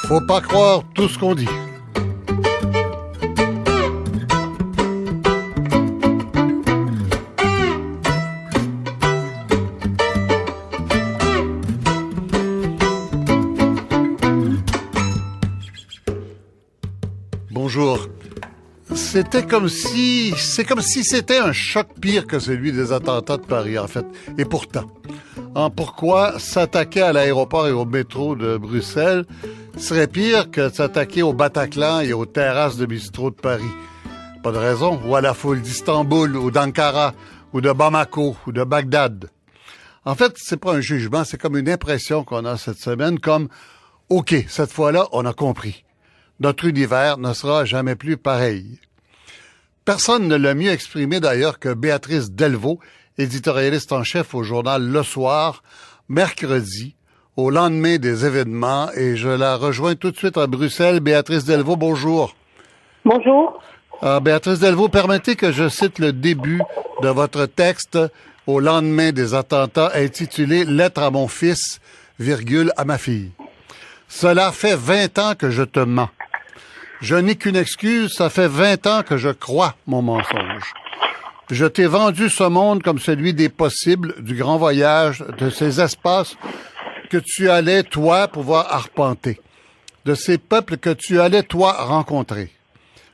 Faut pas croire tout ce qu'on dit. Bonjour. C'est comme si c'était un choc pire que celui des attentats de Paris, en fait. Et pourtant, pourquoi s'attaquer à l'aéroport et au métro de Bruxelles serait pire que s'attaquer au Bataclan et aux terrasses de bistrot de Paris? Pas de raison. Ou à la foule d'Istanbul, ou d'Ankara, ou de Bamako, ou de Bagdad. En fait, c'est pas un jugement, c'est comme une impression qu'on a cette semaine, comme « OK, cette fois-là, on a compris. Notre univers ne sera jamais plus pareil. » Personne ne l'a mieux exprimé d'ailleurs que Béatrice Delvaux, éditorialiste en chef au journal Le Soir, mercredi, au lendemain des événements, et je la rejoins tout de suite à Bruxelles. Béatrice Delvaux, bonjour. Bonjour. Béatrice Delvaux, permettez que je cite le début de votre texte au lendemain des attentats intitulé « Lettre à mon fils, virgule, à ma fille ». Cela fait 20 ans que je te mens. Je n'ai qu'une excuse, ça fait 20 ans que je crois mon mensonge. Je t'ai vendu ce monde comme celui des possibles, du grand voyage, de ces espaces que tu allais, toi, pouvoir arpenter, de ces peuples que tu allais, toi, rencontrer.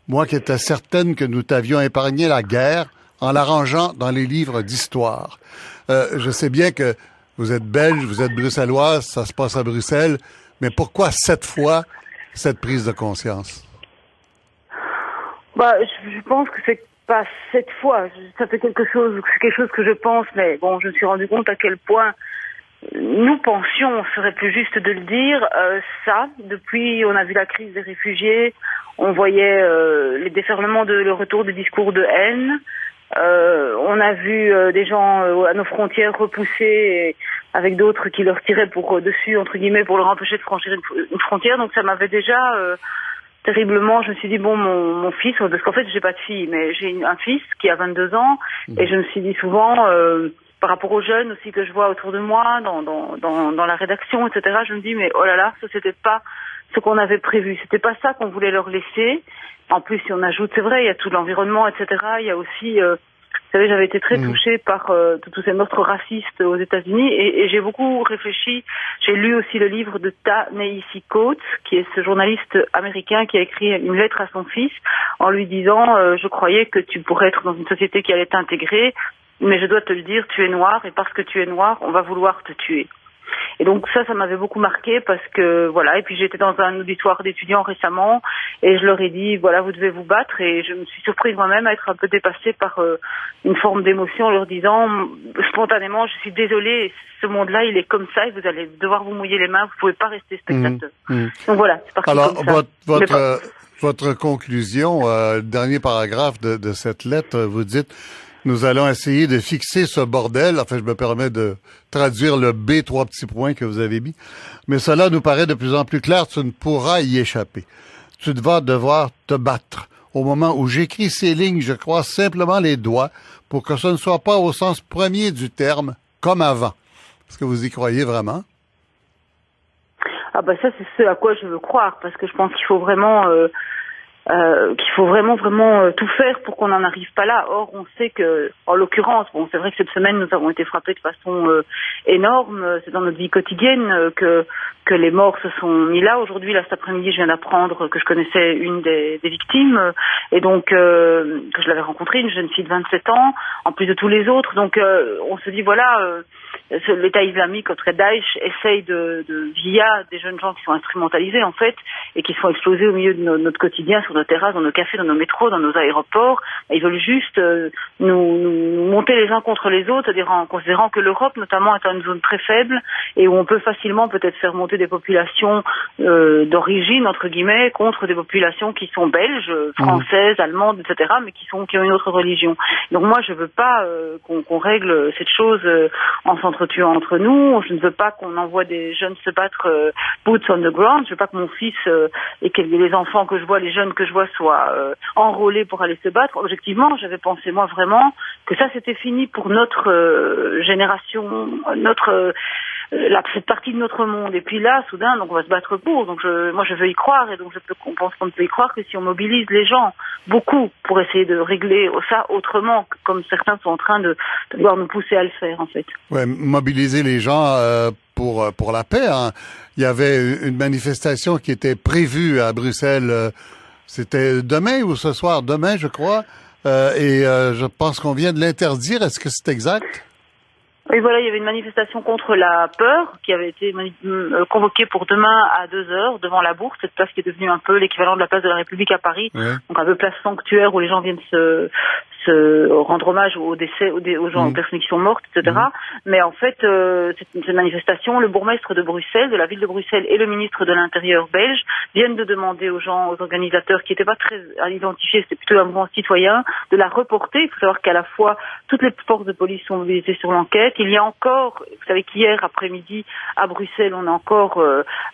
Moi qui étais certaine que nous t'avions épargné la guerre en l'arrangeant dans les livres d'histoire. Je sais bien que vous êtes belge, vous êtes bruxelloise, ça se passe à Bruxelles, mais pourquoi cette fois, cette prise de conscience? Je pense que c'est pas cette fois. Ça fait c'est quelque chose que je pense, mais bon, je me suis rendu compte à quel point nous pensions, serait plus juste de le dire, depuis, on a vu la crise des réfugiés, on voyait les déferlements le retour des discours de haine, on a vu des gens à nos frontières repoussés avec d'autres qui leur tiraient dessus, entre guillemets, pour leur empêcher de franchir une frontière. Donc ça m'avait déjà terriblement, je me suis dit, bon, mon fils, parce qu'en fait j'ai pas de fille, mais j'ai un fils qui a 22 ans, et je me suis dit souvent, par rapport aux jeunes aussi que je vois autour de moi, dans la rédaction, etc., je me dis, mais oh là là, ça c'était pas ce qu'on avait prévu, c'était pas ça qu'on voulait leur laisser. En plus, si on ajoute, c'est vrai, il y a tout l'environnement, etc., il y a aussi, vous savez, j'avais été très touchée par tous ces meurtres racistes aux États-Unis, et j'ai beaucoup réfléchi. J'ai lu aussi le livre de Ta-Nehisi Coates, qui est ce journaliste américain qui a écrit une lettre à son fils en lui disant je croyais que tu pourrais être dans une société qui allait t'intégrer, mais je dois te le dire, tu es noir, et parce que tu es noir, on va vouloir te tuer. Et donc ça m'avait beaucoup marqué parce que voilà, et puis j'étais dans un auditoire d'étudiants récemment et je leur ai dit voilà, vous devez vous battre, et je me suis surprise moi-même à être un peu dépassée par une forme d'émotion en leur disant spontanément je suis désolée, ce monde-là il est comme ça et vous allez devoir vous mouiller les mains, vous pouvez pas rester spectateur. Donc voilà, c'est parti. Alors comme ça. votre conclusion, dernier paragraphe de cette lettre, vous dites: nous allons essayer de fixer ce bordel. Enfin, je me permets de traduire le B, 3 petits points que vous avez mis. Mais cela nous paraît de plus en plus clair. Tu ne pourras y échapper. Tu vas devoir te battre. Au moment où j'écris ces lignes, je croise simplement les doigts pour que ce ne soit pas au sens premier du terme, comme avant. Est-ce que vous y croyez vraiment? Ça, c'est ce à quoi je veux croire, parce que je pense qu'il faut vraiment... vraiment tout faire pour qu'on n'en arrive pas là. Or, on sait que, en l'occurrence, bon, c'est vrai que cette semaine, nous avons été frappés de façon énorme. C'est dans notre vie quotidienne que les morts se sont mis là. Aujourd'hui, là, cet après-midi, je viens d'apprendre que je connaissais une des victimes, et donc que je l'avais rencontrée, une jeune fille de 27 ans, en plus de tous les autres. Donc, on se dit, voilà, l'État islamique, entre Daesh, essaye via des jeunes gens qui sont instrumentalisés, en fait, et qui se font exploser au milieu de notre quotidien, sur nos terrasses, dans nos cafés, dans nos métros, dans nos aéroports. Ils veulent juste nous monter les uns contre les autres, c'est-à-dire en considérant que l'Europe, notamment, est une zone très faible et où on peut facilement peut-être faire monter des populations d'origine, entre guillemets, contre des populations qui sont belges, françaises, allemandes, etc., mais qui ont une autre religion. Donc moi, je veux pas qu'on règle cette chose en s'entretuant entre nous. Je ne veux pas qu'on envoie des jeunes se battre boots on the ground. Je veux pas que mon fils et que les enfants que je vois, les jeunes que je vois soient enrôlés pour aller se battre. Objectivement, j'avais pensé moi vraiment que ça c'était fini pour notre génération, cette partie de notre monde. Et puis là, soudain, donc on va se battre pour. Donc moi, je veux y croire, et donc on pense qu'on ne peut y croire que si on mobilise les gens, beaucoup, pour essayer de régler ça autrement, comme certains sont en train de devoir nous pousser à le faire, en fait. Ouais, mobiliser les gens pour la paix. Hein. Il y avait une manifestation qui était prévue à Bruxelles. C'était demain ou ce soir? Demain, je crois. Et je pense qu'on vient de l'interdire. Est-ce que c'est exact? Oui, voilà, il y avait une manifestation contre la peur qui avait été convoquée pour demain à 2h devant la Bourse, cette place qui est devenue un peu l'équivalent de la place de la République à Paris, ouais. Donc un peu place sanctuaire où les gens viennent se rendre hommage aux décès, aux gens, aux personnes qui sont mortes, etc. Mais en fait, cette manifestation, le bourgmestre de Bruxelles, de la ville de Bruxelles, et le ministre de l'Intérieur belge viennent de demander aux gens, aux organisateurs qui n'étaient pas très à identifier, c'était plutôt un mouvement citoyen, de la reporter. Il faut savoir qu'à la fois, toutes les forces de police sont mobilisées sur l'enquête. Il y a encore, vous savez qu'hier après-midi, à Bruxelles, on a encore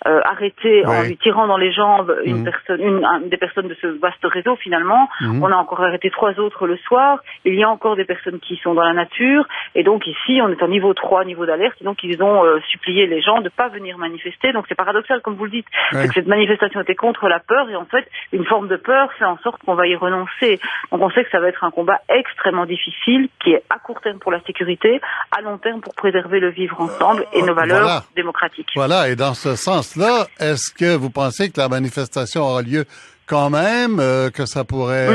arrêté, en lui tirant dans les jambes une des personnes de ce vaste réseau, finalement. On a encore arrêté 3 autres le soir. Il y a encore des personnes qui sont dans la nature, et donc ici on est en niveau 3, niveau d'alerte, et donc ils ont supplié les gens de ne pas venir manifester. Donc c'est paradoxal, comme vous le dites, c'est que cette manifestation était contre la peur, et en fait une forme de peur fait en sorte qu'on va y renoncer. Donc on sait que ça va être un combat extrêmement difficile, qui est à court terme pour la sécurité, à long terme pour préserver le vivre ensemble et nos valeurs démocratiques. Voilà, et dans ce sens-là, est-ce que vous pensez que la manifestation aura lieu quand même, que ça pourrait...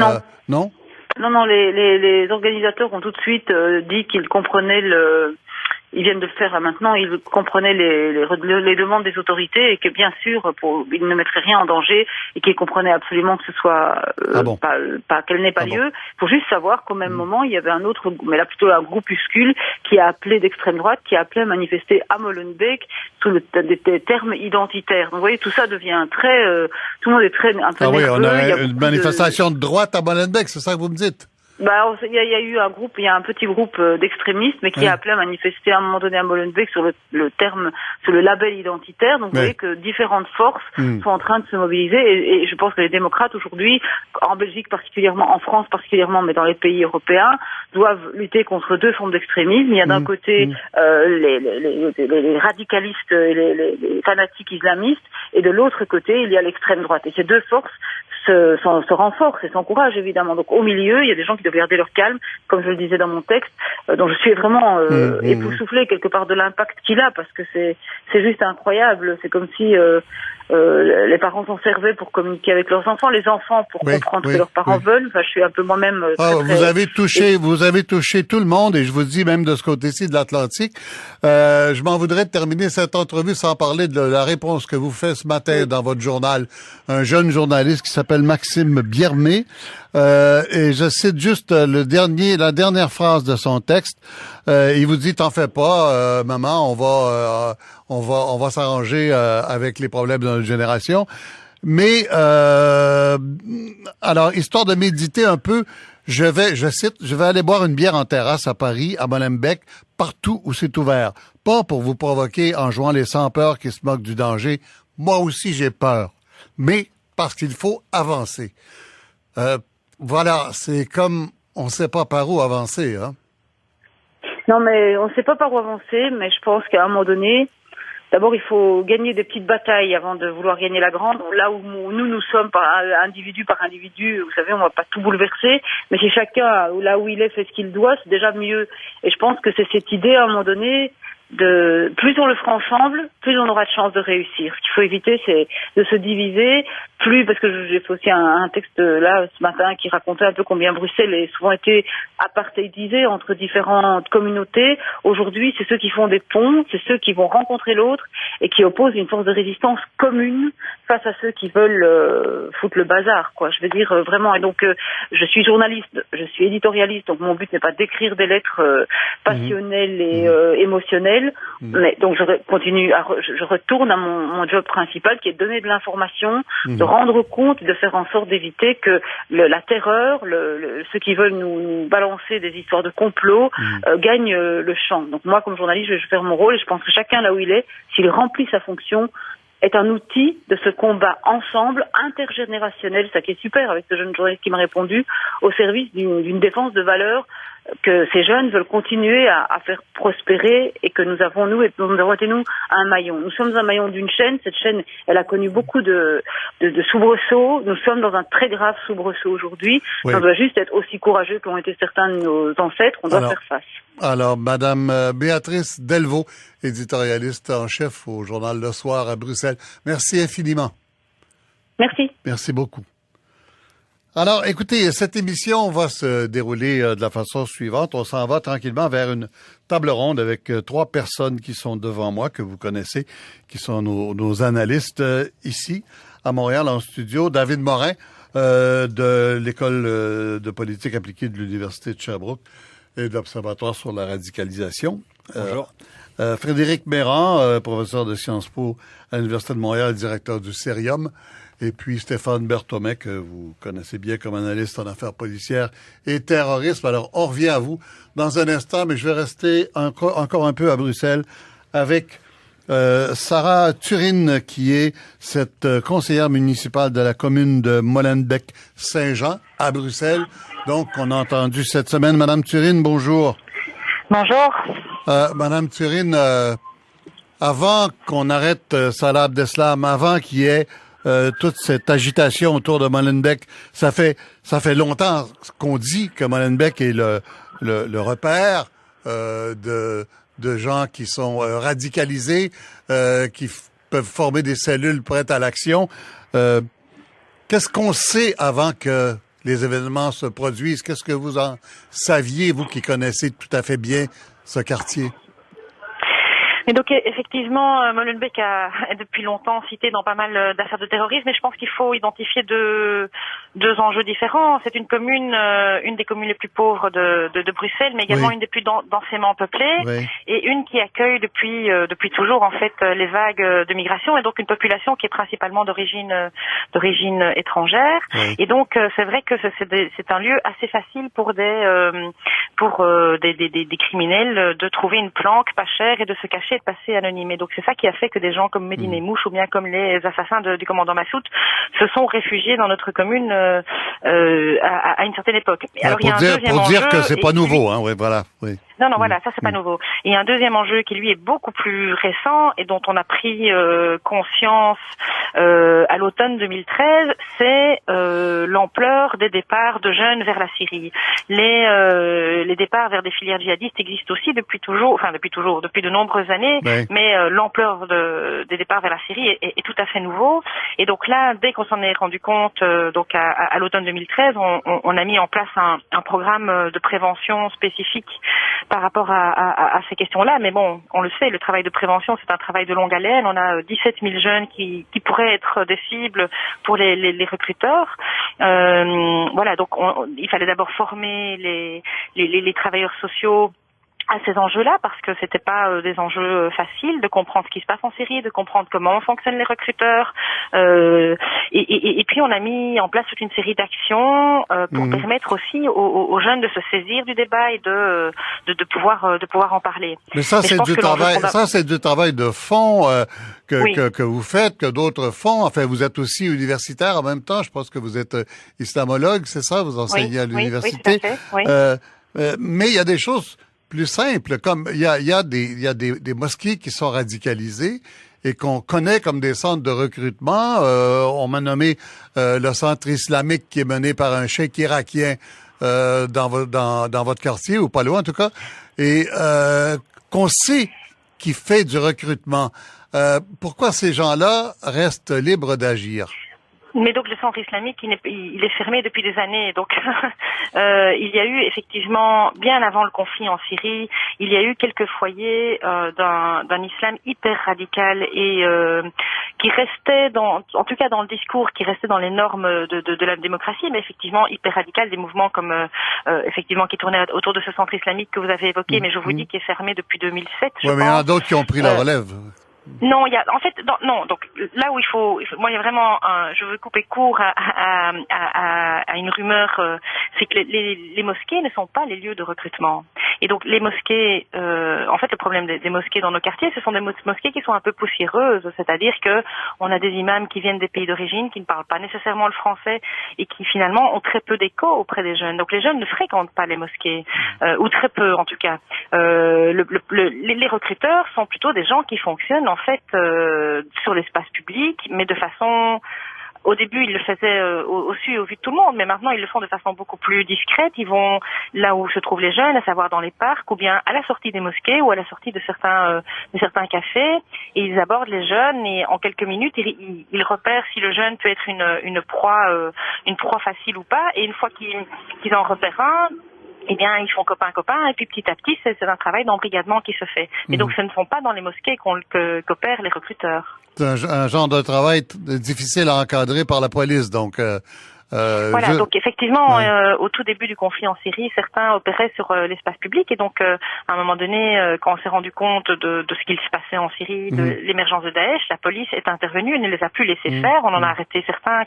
Non? Non, les organisateurs ont tout de suite dit qu'ils comprenaient ils viennent de le faire maintenant, ils comprenaient les demandes des autorités, et que bien sûr, ils ne mettraient rien en danger, et qu'ils comprenaient absolument que ce soit qu'elle n'ait pas lieu. Il faut juste savoir qu'au même moment, il y avait un autre, mais là plutôt un groupuscule, qui a appelé d'extrême droite, qui a appelé à manifester à Molenbeek sous des termes identitaires. Donc vous voyez, tout ça devient très, tout le monde est très un peu nerveux. On a une manifestation de droite à Molenbeek, c'est ça que vous me dites? Il y a eu un groupe, il y a un petit groupe d'extrémistes, mais qui a appelé à manifester à un moment donné à Molenbeek sur sur le label identitaire. Donc vous voyez que différentes forces sont en train de se mobiliser, et je pense que les démocrates aujourd'hui, en Belgique particulièrement, en France particulièrement, mais dans les pays européens, doivent lutter contre 2 formes d'extrémisme. Il y a d'un côté les radicalistes et les fanatiques islamistes, et de l'autre côté il y a l'extrême droite. Et ces 2 forces se renforcent et s'encouragent évidemment. Donc au milieu, il y a des gens qui doivent garder leur calme, comme je le disais dans mon texte, dont je suis vraiment époustouflée quelque part de l'impact qu'il a, parce que c'est juste incroyable. C'est comme si les parents s'en servaient pour communiquer avec leurs enfants, les enfants pour comprendre ce que leurs parents veulent. Enfin, je suis un peu moi-même vous avez touché tout le monde, et je vous dis même de ce côté-ci de l'Atlantique. Je m'en voudrais de terminer cette entrevue sans parler de la réponse que vous faites ce matin dans votre journal. Un jeune journaliste qui s'appelle Maxime Biermé, et je cite juste la dernière phrase de son texte. Il vous dit: t'en fais pas, maman, on va s'arranger avec les problèmes de notre génération. Mais alors, histoire de méditer un peu, je vais aller boire une bière en terrasse à Paris, à Molenbeek, partout où c'est ouvert. Pas pour vous provoquer en jouant les sans-peur qui se moquent du danger. Moi aussi, j'ai peur. Mais parce qu'il faut avancer. Voilà, c'est comme on ne sait pas par où avancer, hein? Non, mais on ne sait pas par où avancer, mais je pense qu'à un moment donné, d'abord, il faut gagner des petites batailles avant de vouloir gagner la grande. Là où nous sommes individu par individu, vous savez, on ne va pas tout bouleverser, mais si chacun, là où il est, fait ce qu'il doit, c'est déjà mieux. Et je pense que c'est cette idée, à un moment donné, plus on le fera ensemble, plus on aura de chances de réussir. Ce qu'il faut éviter, c'est de se diviser, parce que j'ai fait aussi un texte là ce matin qui racontait un peu combien Bruxelles a souvent été apartheidisée entre différentes communautés. Aujourd'hui, c'est ceux qui font des ponts, c'est ceux qui vont rencontrer l'autre et qui opposent une force de résistance commune face à ceux qui veulent foutre le bazar, quoi. Je veux dire vraiment. Et donc, je suis journaliste, je suis éditorialiste, donc mon but n'est pas d'écrire des lettres passionnelles et émotionnelles. Mais donc je retourne à mon job principal, qui est de donner de l'information, de rendre compte, de faire en sorte d'éviter que la terreur, ceux qui veulent nous balancer des histoires de complot, gagnent le champ. Donc moi, comme journaliste, je vais faire mon rôle, et je pense que chacun là où il est, s'il remplit sa fonction, est un outil de ce combat ensemble, intergénérationnel, ça qui est super avec ce jeune journaliste qui m'a répondu, au service d'une défense de valeurs que ces jeunes veulent continuer à faire prospérer et que nous avons été un maillon. Nous sommes un maillon d'une chaîne. Cette chaîne, elle a connu beaucoup de soubresauts. Nous sommes dans un très grave soubresaut aujourd'hui. Oui. On doit juste être aussi courageux qu'ont été certains de nos ancêtres. On doit faire face. Alors, Madame Béatrice Delvaux, éditorialiste en chef au journal Le Soir à Bruxelles. Merci infiniment. Merci. Merci beaucoup. Alors, écoutez, cette émission va se dérouler de la façon suivante. On s'en va tranquillement vers une table ronde avec 3 personnes qui sont devant moi, que vous connaissez, qui sont nos analystes ici, à Montréal, en studio. David Morin, de l'École de politique appliquée de l'Université de Sherbrooke et de l'Observatoire sur la radicalisation. Bonjour. Frédéric Méran, professeur de Sciences Po à l'Université de Montréal, directeur du Cérium. Et puis Stéphane Berthomet, que vous connaissez bien comme analyste en affaires policières et terrorisme. Alors, on revient à vous dans un instant, mais je vais rester encore un peu à Bruxelles avec Sarah Turine, qui est cette conseillère municipale de la commune de Molenbeek-Saint-Jean à Bruxelles. Donc, on a entendu cette semaine. Madame Turine, bonjour. Bonjour. Madame Turine, avant qu'on arrête Salah Abdeslam, avant qu'il y ait toute cette agitation autour de Molenbeek, ça fait longtemps qu'on dit que Molenbeek est le repère de gens qui sont radicalisés, qui peuvent former des cellules prêtes à l'action. Qu'est-ce qu'on sait avant que les événements se produisent? Qu'est-ce que vous en saviez, vous qui connaissez tout à fait bien ce quartier? Et donc effectivement, Molenbeek est depuis longtemps cité dans pas mal d'affaires de terrorisme, mais je pense qu'il faut identifier deux enjeux différents. C'est une commune, une des communes les plus pauvres de Bruxelles, mais également une des plus densément peuplées, et une qui accueille depuis toujours en fait les vagues de migration, et donc une population qui est principalement d'origine étrangère. Et donc c'est vrai que c'est un lieu assez facile pour des criminels de trouver une planque pas chère et de se cacher, de passer anonyme. Et donc c'est ça qui a fait que des gens comme Medine Mouche ou bien comme les assassins du commandant Massoud se sont réfugiés dans notre commune à une certaine époque. Alors, pour dire que c'est pas nouveau, hein, oui, voilà. Oui. Non, voilà, ça c'est pas nouveau. Il y a un deuxième enjeu qui lui est beaucoup plus récent et dont on a pris conscience à l'automne 2013, c'est l'ampleur des départs de jeunes vers la Syrie. Les départs vers des filières djihadistes existent aussi depuis de nombreuses années, mais l'ampleur des départs vers la Syrie est tout à fait nouveau. Et donc là, dès qu'on s'en est rendu compte, donc à l'automne 2013, on a mis en place un programme de prévention spécifique par rapport à ces questions-là. Mais bon, on le sait, le travail de prévention, c'est un travail de longue haleine. On a 17 000 jeunes qui pourraient être des cibles pour les recruteurs. Voilà, donc il fallait d'abord former les travailleurs sociaux à ces enjeux-là, parce que c'était pas des enjeux faciles de comprendre ce qui se passe en Syrie, de comprendre comment fonctionnent les recruteurs, et puis on a mis en place toute une série d'actions pour permettre aussi aux jeunes de se saisir du débat et de pouvoir en parler. Mais ça, c'est du travail de fond que vous faites, que d'autres font. Enfin, vous êtes aussi universitaire en même temps. Je pense que vous êtes islamologue, c'est ça? Vous enseignez à l'université. Oui, tout à fait. Mais il y a des choses plus simple, comme il y a des mosquées qui sont radicalisées et qu'on connaît comme des centres de recrutement. On m'a nommé le centre islamique qui est mené par un cheikh irakien dans votre quartier, ou pas loin en tout cas, et qu'on sait qui fait du recrutement. Pourquoi ces gens-là restent libres d'agir? Mais donc le centre islamique, il est fermé depuis des années. Donc il y a eu effectivement, bien avant le conflit en Syrie, il y a eu quelques foyers d'un islam hyper radical et qui restait en tout cas dans le discours, qui restait dans les normes de la démocratie, mais effectivement hyper radical, des mouvements comme effectivement qui tournaient autour de ce centre islamique que vous avez évoqué, mais je vous dis qu'il est fermé depuis 2007. Oui, mais il y en a d'autres qui ont pris la relève. Non, en fait, non. Donc là où moi, il y a vraiment, je veux couper court à une rumeur, c'est que les mosquées ne sont pas les lieux de recrutement. Et donc les mosquées, en fait, le problème des mosquées dans nos quartiers, ce sont des mosquées qui sont un peu poussiéreuses, c'est-à-dire que on a des imams qui viennent des pays d'origine, qui ne parlent pas nécessairement le français et qui finalement ont très peu d'écho auprès des jeunes. Donc les jeunes ne fréquentent pas les mosquées, ou très peu en tout cas. Les recruteurs sont plutôt des gens qui fonctionnent en fait sur l'espace public, mais de façon, au début ils le faisaient au vu de tout le monde, mais maintenant ils le font de façon beaucoup plus discrète. Ils vont là où se trouvent les jeunes, à savoir dans les parcs ou bien à la sortie des mosquées ou à la sortie de certains cafés, et ils abordent les jeunes et en quelques minutes ils repèrent si le jeune peut être une proie facile ou pas, et une fois qu'ils en repèrent un, eh bien, ils font copain, et puis petit à petit, c'est un travail d'embrigadement qui se fait. Et donc, ce ne sont pas dans les mosquées qu'opèrent les recruteurs. C'est un genre de travail difficile à encadrer par la police, donc... Voilà, donc effectivement, au tout début du conflit en Syrie, certains opéraient sur l'espace public, et donc à un moment donné, quand on s'est rendu compte de ce qu'il se passait en Syrie, de l'émergence de Daesh, la police est intervenue et ne les a plus laissés faire. On en a arrêté certains,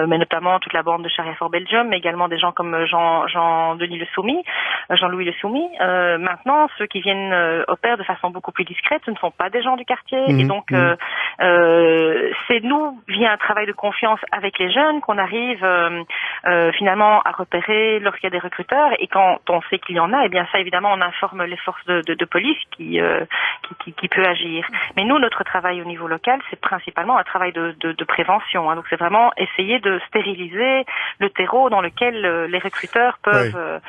mais notamment toute la bande de Sharia for Belgium, mais également des gens comme Jean-Louis Le Soumis. Maintenant, ceux qui viennent opèrent de façon beaucoup plus discrète, ce ne sont pas des gens du quartier, et donc c'est nous, via un travail de confiance avec les jeunes, qu'on arrive finalement à repérer lorsqu'il y a des recruteurs, et quand on sait qu'il y en a, eh bien ça évidemment on informe les forces de police qui peut agir. Mais nous, notre travail au niveau local, c'est principalement un travail de prévention, hein. Donc c'est vraiment essayer de stériliser le terreau dans lequel les recruteurs peuvent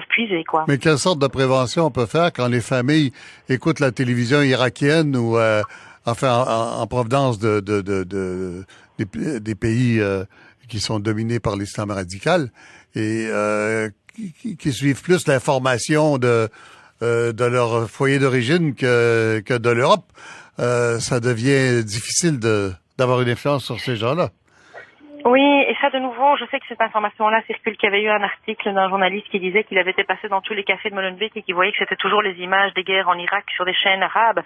puiser, quoi. Mais quelle sorte de prévention on peut faire quand les familles écoutent la télévision irakienne ou en provenance des pays qui sont dominés par l'islam radical et qui suivent plus l'information de leur foyer d'origine que de l'Europe, ça devient difficile d'avoir une influence sur ces gens-là. Oui, et ça de nouveau, je sais que cette information-là circule, qu'il y avait eu un article d'un journaliste qui disait qu'il avait été passé dans tous les cafés de Molenbeek et qui voyait que c'était toujours les images des guerres en Irak sur des chaînes arabes.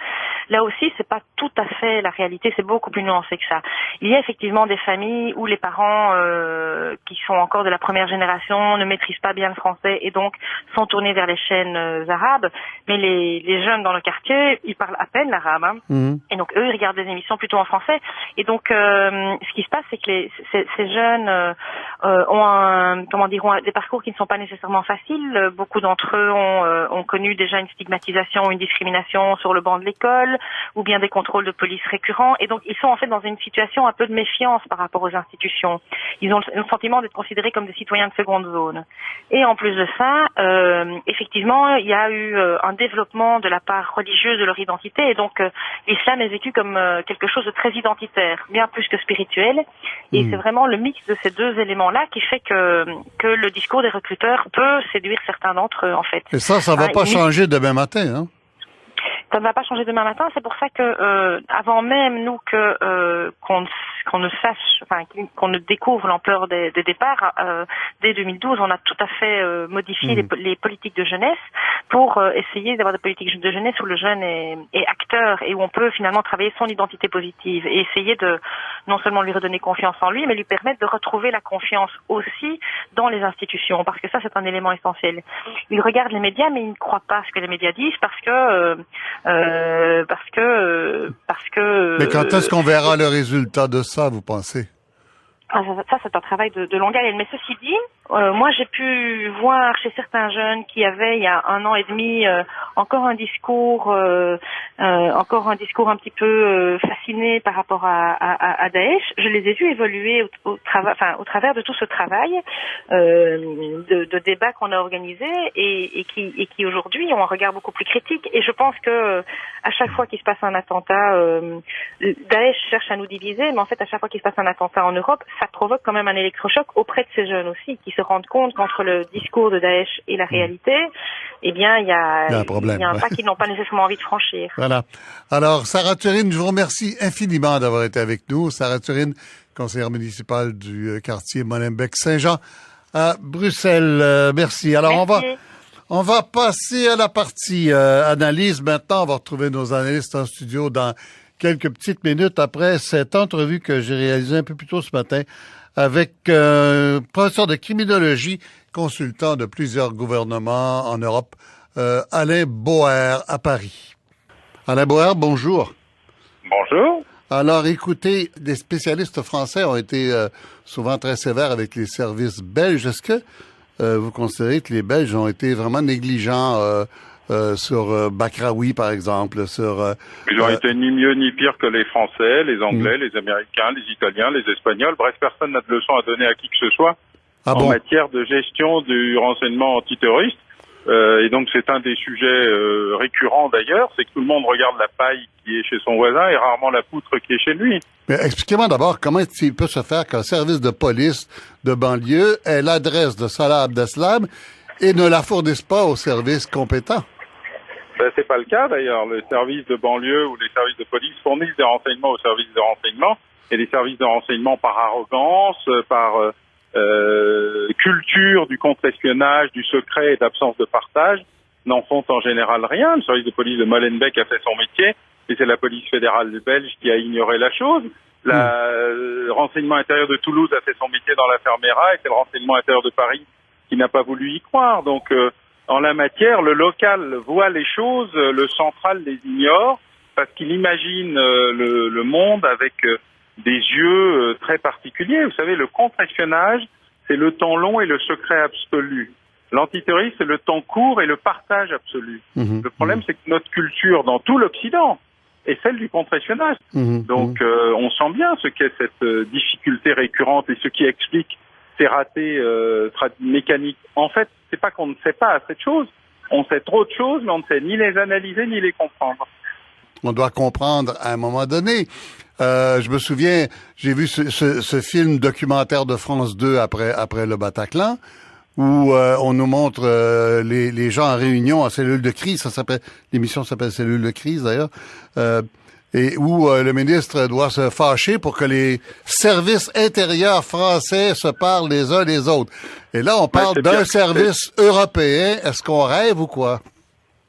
Là aussi, c'est pas tout à fait la réalité, c'est beaucoup plus nuancé que ça. Il y a effectivement des familles où les parents qui sont encore de la première génération ne maîtrisent pas bien le français et donc sont tournés vers les chaînes arabes, mais les jeunes dans le quartier, ils parlent à peine l'arabe, hein. Et donc eux, ils regardent des émissions plutôt en français. Et donc ce qui se passe, c'est que ces jeunes ont des parcours qui ne sont pas nécessairement faciles. Beaucoup d'entre eux ont connu déjà une stigmatisation, une discrimination sur le banc de l'école, ou bien des contrôles de police récurrents. Et donc, ils sont en fait dans une situation un peu de méfiance par rapport aux institutions. Ils ont le sentiment d'être considérés comme des citoyens de seconde zone. Et en plus de ça, effectivement, il y a eu un développement de la part religieuse de leur identité. Et donc, l'islam est vécu comme quelque chose de très identitaire, bien plus que spirituel. Et c'est vraiment le mix de ces deux éléments-là qui fait que le discours des recruteurs peut séduire certains d'entre eux, en fait. Et ça va pas changer demain matin, hein? Ça ne va pas changer demain matin. C'est pour ça que avant même nous qu'on ne sache, enfin qu'on ne découvre l'ampleur des départs, dès 2012, on a tout à fait modifié les politiques de jeunesse pour essayer d'avoir des politiques de jeunesse où le jeune est acteur et où on peut finalement travailler son identité positive et essayer de non seulement lui redonner confiance en lui, mais lui permettre de retrouver la confiance aussi dans les institutions, parce que ça c'est un élément essentiel. Il regarde les médias, mais il ne croit pas ce que les médias disent parce que Mais quand est-ce qu'on verra le résultat de ça, vous pensez? Ça, c'est un travail de longue haleine. Mais ceci dit, moi, j'ai pu voir chez certains jeunes qui avaient, il y a 1 an et demi, encore un discours un petit peu fasciné par rapport à Daesh. Je les ai vus évoluer au travers de tout ce travail de débat qu'on a organisé et qui aujourd'hui ont un regard beaucoup plus critique. Et je pense que à chaque fois qu'il se passe un attentat, Daesh cherche à nous diviser, mais en fait, à chaque fois qu'il se passe un attentat en Europe, ça provoque quand même un électrochoc auprès de ces jeunes aussi, qui se rendent compte qu'entre le discours de Daesh et la réalité, eh bien, il y a un problème, il y a un pas qu'ils n'ont pas nécessairement envie de franchir. Voilà. Alors, Sarah Turine, je vous remercie infiniment d'avoir été avec nous. Sarah Turine, conseillère municipale du quartier Molenbeek-Saint-Jean à Bruxelles. Merci. Alors, merci. On va passer à la partie analyse. Maintenant, on va retrouver nos analystes en studio dans quelques petites minutes après cette entrevue que j'ai réalisée un peu plus tôt ce matin avec un professeur de criminologie, consultant de plusieurs gouvernements en Europe, Alain Boer à Paris. Alain Boer, bonjour. Bonjour. Alors, écoutez, des spécialistes français ont été souvent très sévères avec les services belges. Est-ce que vous considérez que les Belges ont été vraiment négligents sur Bakraoui, par exemple? Ils ont été ni mieux ni pire que les Français, les Anglais, les Américains, les Italiens, les Espagnols. Bref, personne n'a de leçon à donner à qui que ce soit en matière de gestion du renseignement antiterroriste. Et donc, c'est un des sujets récurrents d'ailleurs, c'est que tout le monde regarde la paille qui est chez son voisin et rarement la poutre qui est chez lui. Mais expliquez-moi d'abord comment il peut se faire qu'un service de police de banlieue ait l'adresse de Salah Abdeslam et ne la fournisse pas au service compétent. Ben, c'est pas le cas d'ailleurs. Le service de banlieue ou les services de police fournissent des renseignements aux services de renseignement, et les services de renseignement par arrogance, par culture du contre-espionnage, du secret et d'absence de partage, n'en font en général rien. Le service de police de Molenbeek a fait son métier, et c'est la police fédérale belge qui a ignoré la chose. Le renseignement intérieur de Toulouse a fait son métier dans l'affaire Mera, et c'est le renseignement intérieur de Paris qui n'a pas voulu y croire. Donc, en la matière, le local voit les choses, le central les ignore, parce qu'il imagine le monde avec des yeux très particuliers. Vous savez, le contre-espionnage, c'est le temps long et le secret absolu. L'antiterrorisme, c'est le temps court et le partage absolu. Le problème, c'est que notre culture, dans tout l'Occident, est celle du contre-espionnage. Donc, on sent bien ce qu'est cette difficulté récurrente et ce qui explique ces ratés mécaniques. En fait, c'est pas qu'on ne sait pas assez de choses. On sait trop de choses, mais on ne sait ni les analyser, ni les comprendre. On doit comprendre à un moment donné. Je me souviens, j'ai vu ce film documentaire de France 2 après le Bataclan, où on nous montre les gens en réunion en cellule de crise. L'émission s'appelle Cellule de crise d'ailleurs, et où le ministre doit se fâcher pour que les services intérieurs français se parlent les uns les autres. Et là, on parle d'un service européen. Est-ce qu'on rêve ou quoi?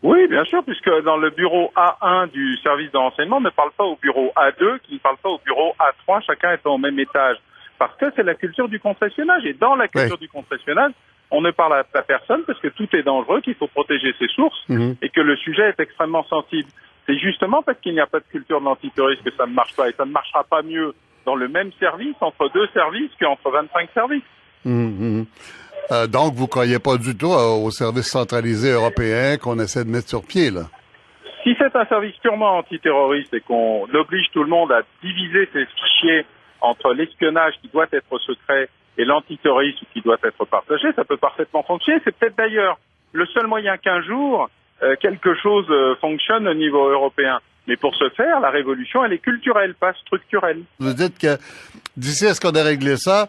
Oui, bien sûr, puisque dans le bureau A1 du service de renseignement ne parle pas au bureau A2, qui ne parle pas au bureau A3, chacun étant au même étage. Parce que c'est la culture du contre-espionnage. Et dans la culture du contre-espionnage, on ne parle à personne parce que tout est dangereux, qu'il faut protéger ses sources et que le sujet est extrêmement sensible. C'est justement parce qu'il n'y a pas de culture de l'antiterrorisme que ça ne marche pas. Et ça ne marchera pas mieux dans le même service, entre deux services, qu'entre 25 services. Donc, vous croyez pas du tout au service centralisé européen qu'on essaie de mettre sur pied, là? Si c'est un service purement antiterroriste et qu'on oblige tout le monde à diviser ses fichiers entre l'espionnage qui doit être secret et l'antiterrorisme qui doit être partagé, ça peut parfaitement fonctionner. C'est peut-être d'ailleurs le seul moyen qu'un jour quelque chose fonctionne au niveau européen. Mais pour ce faire, la révolution, elle est culturelle, pas structurelle. Vous dites que d'ici à ce qu'on a réglé ça,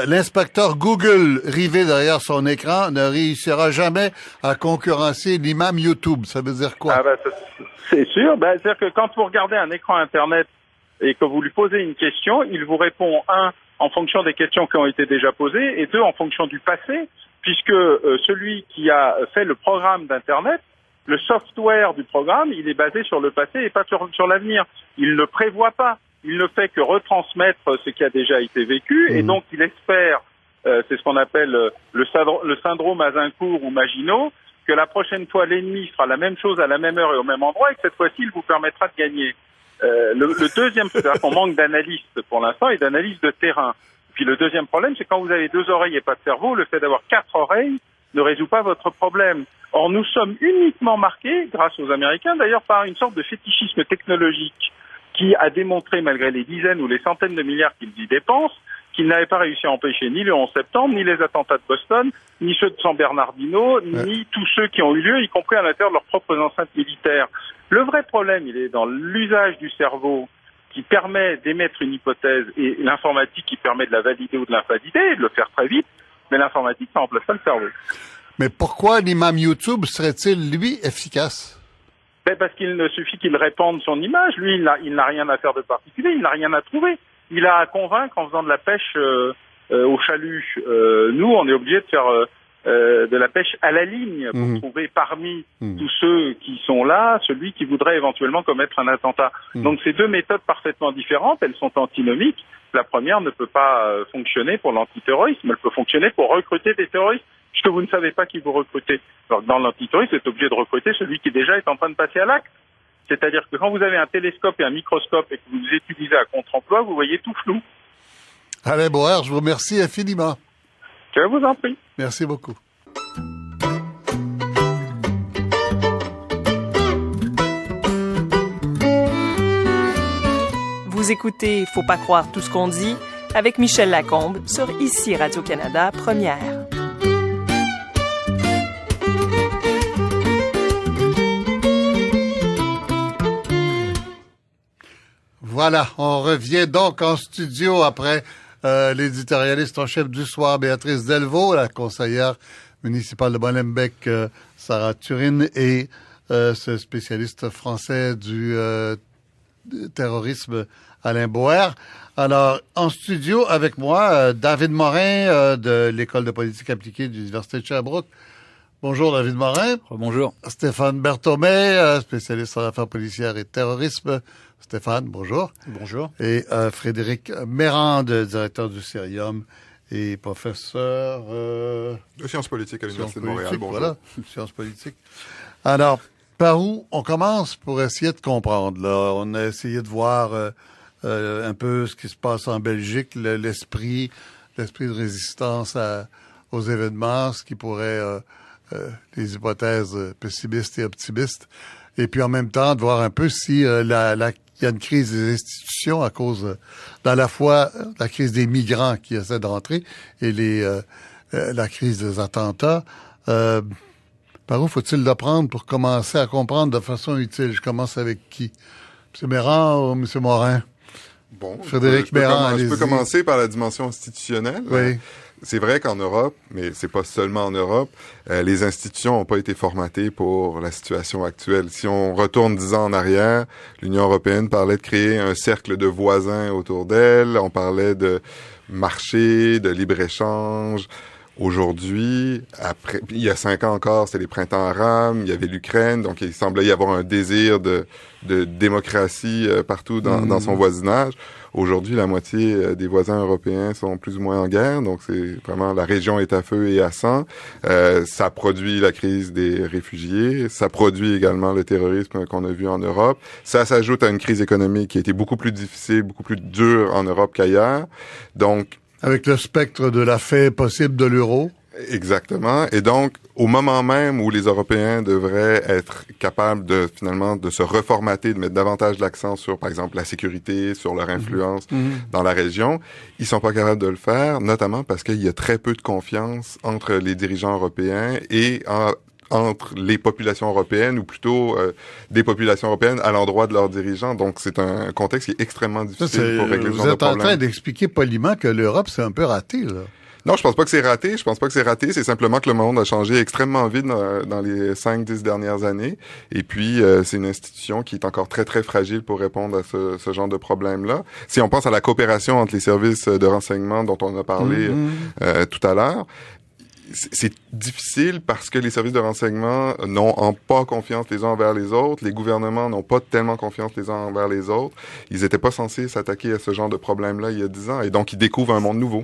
l'inspecteur Google rivé derrière son écran ne réussira jamais à concurrencer l'imam YouTube. Ça veut dire quoi? C'est sûr. C'est-à-dire que quand vous regardez un écran Internet et que vous lui posez une question, il vous répond, en fonction des questions qui ont été déjà posées, et 2, en fonction du passé, puisque celui qui a fait le programme d'Internet, le software du programme, il est basé sur le passé et pas sur l'avenir. Il ne prévoit pas. Il ne fait que retransmettre ce qui a déjà été vécu, et donc il espère, c'est ce qu'on appelle le syndrome Azincourt ou Maginot, que la prochaine fois l'ennemi fera la même chose à la même heure et au même endroit, et que cette fois-ci il vous permettra de gagner. Le deuxième, c'est-à-dire qu'on manque d'analystes pour l'instant et d'analyse de terrain. Puis le deuxième problème, c'est quand vous avez 2 oreilles et pas de cerveau, le fait d'avoir 4 oreilles ne résout pas votre problème. Or, nous sommes uniquement marqués, grâce aux Américains d'ailleurs, par une sorte de fétichisme technologique qui a démontré, malgré les dizaines ou les centaines de milliards qu'ils y dépensent, qu'ils n'avaient pas réussi à empêcher ni le 11 septembre, ni les attentats de Boston, ni ceux de San Bernardino, ni tous ceux qui ont eu lieu, y compris à l'intérieur de leurs propres enceintes militaires. Le vrai problème, il est dans l'usage du cerveau qui permet d'émettre une hypothèse et l'informatique qui permet de la valider ou de l'invalider et de le faire très vite, mais l'informatique, ça remplace pas le cerveau. Mais pourquoi l'imam YouTube serait-il, lui, efficace? Parce qu'il ne suffit qu'il répande son image. Lui, il n'a rien à faire de particulier, il n'a rien à trouver. Il a à convaincre en faisant de la pêche au chalut. Nous, on est obligé de faire de la pêche à la ligne pour trouver parmi tous ceux qui sont là celui qui voudrait éventuellement commettre un attentat. Donc c'est deux méthodes parfaitement différentes, elles sont antinomiques. La première ne peut pas fonctionner pour l'antiterrorisme, elle peut fonctionner pour recruter des terroristes, puisque vous ne savez pas qui vous recrutez. Alors dans l'antiterrorisme, vous êtes obligé de recruter celui qui déjà est en train de passer à l'acte. C'est-à-dire que quand vous avez un télescope et un microscope et que vous les utilisez à contre-emploi, vous voyez tout flou. Alain Boer, je vous remercie infiniment. Je vous en prie. Merci beaucoup. Vous écoutez Faut pas croire tout ce qu'on dit avec Michel Lacombe sur Ici Radio-Canada Première. Voilà, on revient donc en studio après l'éditorialiste en chef du soir, Béatrice Delvaux, la conseillère municipale de Molenbeek, Sarah Turine, et ce spécialiste français du terrorisme, Alain Boer. Alors, en studio avec moi, David Morin de l'École de politique appliquée de l'Université de Sherbrooke. Bonjour David Morin. Bonjour. Stéphane Berthomé, spécialiste en affaires policières et terrorisme. Stéphane, bonjour. Bonjour. Et Frédéric Mérande, directeur du Cérium et professeur de sciences politiques à l'Université de Montréal. Bonjour. Voilà, sciences politiques. Alors, par où on commence pour essayer de comprendre? Là, on a essayé de voir un peu ce qui se passe en Belgique, l'esprit de résistance aux événements, ce qui pourrait les hypothèses pessimistes et optimistes, et puis en même temps de voir un peu si il y a une crise des institutions à cause d'à la fois la crise des migrants qui essaient de rentrer et la crise des attentats. Par où faut-il le prendre pour commencer à comprendre de façon utile? Je commence avec qui? M. Mérand ou M. Morin? Bon, Frédéric Mérand, je peux commencer par la dimension institutionnelle. Oui. C'est vrai qu'en Europe, mais c'est pas seulement en Europe, les institutions n'ont pas été formatées pour la situation actuelle. Si on retourne 10 ans en arrière, l'Union européenne parlait de créer un cercle de voisins autour d'elle, on parlait de marché, de libre-échange. Aujourd'hui, après, il y a 5 ans encore, c'était les printemps arabes, il y avait l'Ukraine, donc il semblait y avoir un désir de démocratie partout dans son voisinage. Aujourd'hui, la moitié des voisins européens sont plus ou moins en guerre, donc c'est vraiment la région est à feu et à sang. Ça produit la crise des réfugiés, ça produit également le terrorisme qu'on a vu en Europe. Ça s'ajoute à une crise économique qui a été beaucoup plus difficile, beaucoup plus dure en Europe qu'ailleurs. Donc, avec le spectre de la fin possible de l'euro. Exactement. Et donc, au moment même où les Européens devraient être capables de finalement de se reformater, de mettre davantage l'accent sur, par exemple, la sécurité, sur leur influence dans la région, ils sont pas capables de le faire, notamment parce qu'il y a très peu de confiance entre les dirigeants européens et entre les populations européennes, ou plutôt des populations européennes à l'endroit de leurs dirigeants. Donc, c'est un contexte qui est extrêmement difficile pour régler ce genre de problème. Vous êtes en train d'expliquer poliment que l'Europe, c'est un peu raté, là. Non, je pense pas que c'est raté. C'est simplement que le monde a changé extrêmement vite dans les 5-10 dernières années. Et puis, c'est une institution qui est encore très, très fragile pour répondre à ce genre de problème-là. Si on pense à la coopération entre les services de renseignement dont on a parlé tout à l'heure, c'est difficile parce que les services de renseignement n'ont pas confiance les uns envers les autres. Les gouvernements n'ont pas tellement confiance les uns envers les autres. Ils n'étaient pas censés s'attaquer à ce genre de problème-là il y a 10 ans. Et donc, ils découvrent un monde nouveau.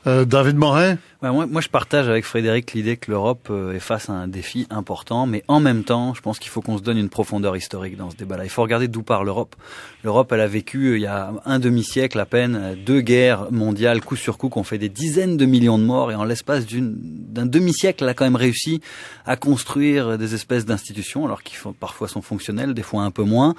David Morin? Ouais, moi, je partage avec Frédéric l'idée que l'Europe est face à un défi important, mais en même temps, je pense qu'il faut qu'on se donne une profondeur historique dans ce débat-là. Il faut regarder d'où part l'Europe. L'Europe, elle a vécu, il y a un demi-siècle à peine, 2 guerres mondiales coup sur coup qui ont fait des dizaines de millions de morts, et en l'espace d'un demi-siècle, elle a quand même réussi à construire des espèces d'institutions, alors qui parfois sont fonctionnelles, des fois un peu moins,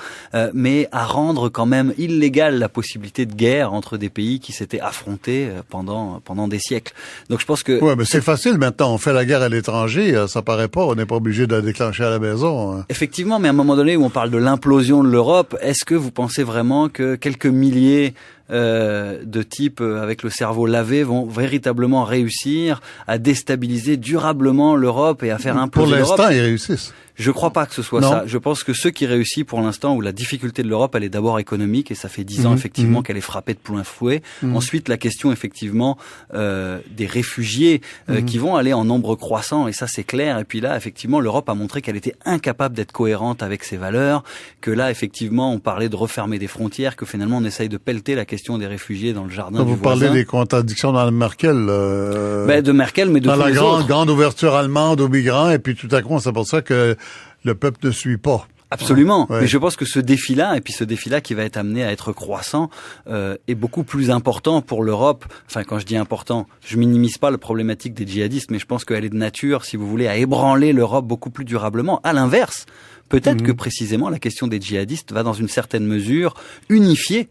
mais à rendre quand même illégale la possibilité de guerre entre des pays qui s'étaient affrontés pendant des siècles. Donc je pense que... Ouais, mais c'est facile maintenant. On fait la guerre à l'étranger, ça paraît pas. On n'est pas obligé de la déclencher à la maison. Hein. Effectivement, mais à un moment donné où on parle de l'implosion de l'Europe, est-ce que vous pensez vraiment que quelques milliers de type avec le cerveau lavé vont véritablement réussir à déstabiliser durablement l'Europe et à faire imploser l'Europe. Pour l'instant, ils réussissent. Je crois pas que ce soit ça. Je pense que ceux qui réussissent pour l'instant, où la difficulté de l'Europe, elle est d'abord économique, et ça fait 10 ans effectivement qu'elle est frappée de plein fouet. Ensuite, la question effectivement des réfugiés qui vont aller en nombre croissant, et ça c'est clair. Et puis là, effectivement, l'Europe a montré qu'elle était incapable d'être cohérente avec ses valeurs, que là, effectivement, on parlait de refermer des frontières, que finalement on essaye de pelleter la question des réfugiés dans le jardin du voisin. Vous parlez des contradictions dans Merkel. De Merkel, mais de tous les autres. Dans la grande ouverture allemande aux migrants, et puis tout à coup, on s'aperçoit que le peuple ne suit pas. Absolument. Ouais. Mais je pense que ce défi-là, et puis ce défi-là qui va être amené à être croissant, est beaucoup plus important pour l'Europe. Enfin, quand je dis important, je minimise pas la problématique des djihadistes, mais je pense qu'elle est de nature, si vous voulez, à ébranler l'Europe beaucoup plus durablement. À l'inverse, peut-être que précisément la question des djihadistes va dans une certaine mesure unifier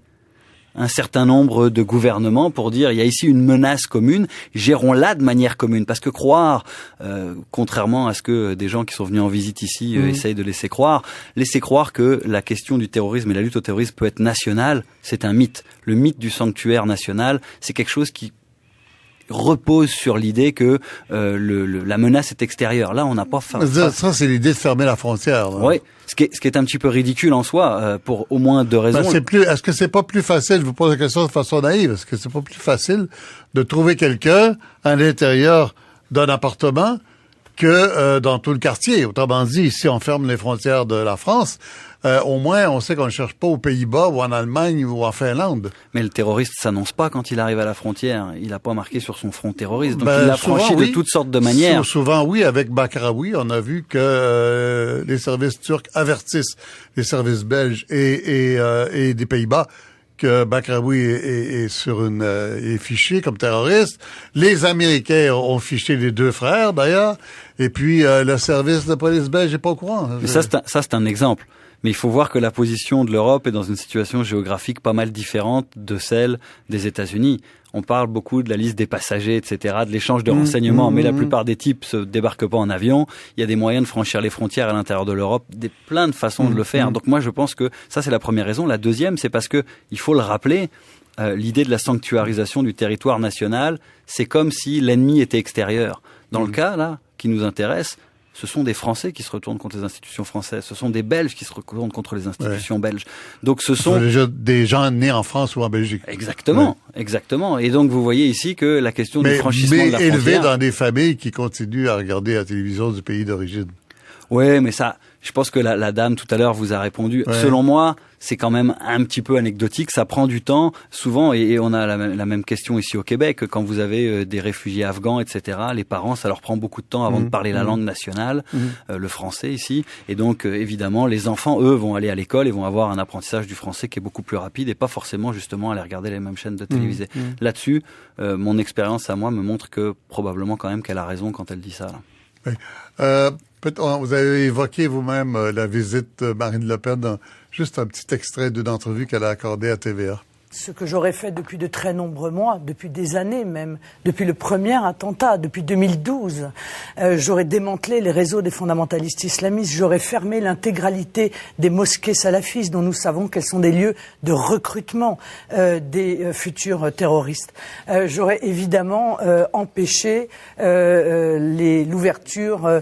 un certain nombre de gouvernements pour dire il y a ici une menace commune, gérons-la de manière commune. Parce que croire, contrairement à ce que des gens qui sont venus en visite ici essayent de laisser croire que la question du terrorisme et la lutte au terrorisme peut être nationale, c'est un mythe. Le mythe du sanctuaire national, c'est quelque chose qui repose sur l'idée que la menace est extérieure. Là, on n'a pas... Ça, c'est l'idée de fermer la frontière. Oui, ce qui est un petit peu ridicule en soi, pour au moins deux raisons. Est-ce que c'est pas plus facile, je vous pose la question de façon naïve, est-ce que c'est pas plus facile de trouver quelqu'un à l'intérieur d'un appartement que dans tout le quartier? Autrement dit, si on ferme les frontières de la France, au moins on sait qu'on ne cherche pas aux Pays-Bas ou en Allemagne ou en Finlande. Mais le terroriste s'annonce pas quand il arrive à la frontière. Il n'a pas marqué sur son front terroriste, donc il l'a franchi de toutes sortes de manières. Souvent oui, avec Bakraoui, on a vu que les services turcs avertissent les services belges et des Pays-Bas que Bakraoui est fiché comme terroriste. Les Américains ont fiché les deux frères d'ailleurs, et puis le service de police belge n'est pas au courant. Mais ça c'est un exemple. Mais il faut voir que la position de l'Europe est dans une situation géographique pas mal différente de celle des États-Unis. On parle beaucoup de la liste des passagers, etc., de l'échange de renseignements, mais la plupart des types se débarquent pas en avion. Il y a des moyens de franchir les frontières à l'intérieur de l'Europe, plein de façons de le faire. Donc moi, je pense que ça, c'est la première raison. La deuxième, c'est parce que, il faut le rappeler, l'idée de la sanctuarisation du territoire national, c'est comme si l'ennemi était extérieur. Dans le cas, là, qui nous intéresse, ce sont des Français qui se retournent contre les institutions françaises. Ce sont des Belges qui se retournent contre les institutions belges. Donc ce sont des gens nés en France ou en Belgique. Exactement, exactement. Et donc vous voyez ici que la question du franchissement de la frontière... élevés dans des familles qui continuent à regarder la télévision du pays d'origine. Ouais, mais ça, je pense que la dame tout à l'heure vous a répondu. Ouais. Selon moi, c'est quand même un petit peu anecdotique. Ça prend du temps, souvent, et on a la même question ici au Québec. Quand vous avez des réfugiés afghans, etc., les parents, ça leur prend beaucoup de temps avant de parler la langue nationale, le français ici. Et donc, évidemment, les enfants, eux, vont aller à l'école et vont avoir un apprentissage du français qui est beaucoup plus rapide et pas forcément, justement, aller regarder les mêmes chaînes de télévisée. Là-dessus, mon expérience à moi me montre que probablement quand même qu'elle a raison quand elle dit ça. Là. Oui. Vous avez évoqué vous-même la visite de Marine Le Pen, juste un petit extrait d'une entrevue qu'elle a accordée à TVA. Ce que j'aurais fait depuis de très nombreux mois, depuis des années même, depuis le premier attentat, depuis 2012. J'aurais démantelé les réseaux des fondamentalistes islamistes, j'aurais fermé l'intégralité des mosquées salafistes dont nous savons qu'elles sont des lieux de recrutement des futurs terroristes. J'aurais évidemment empêché l'ouverture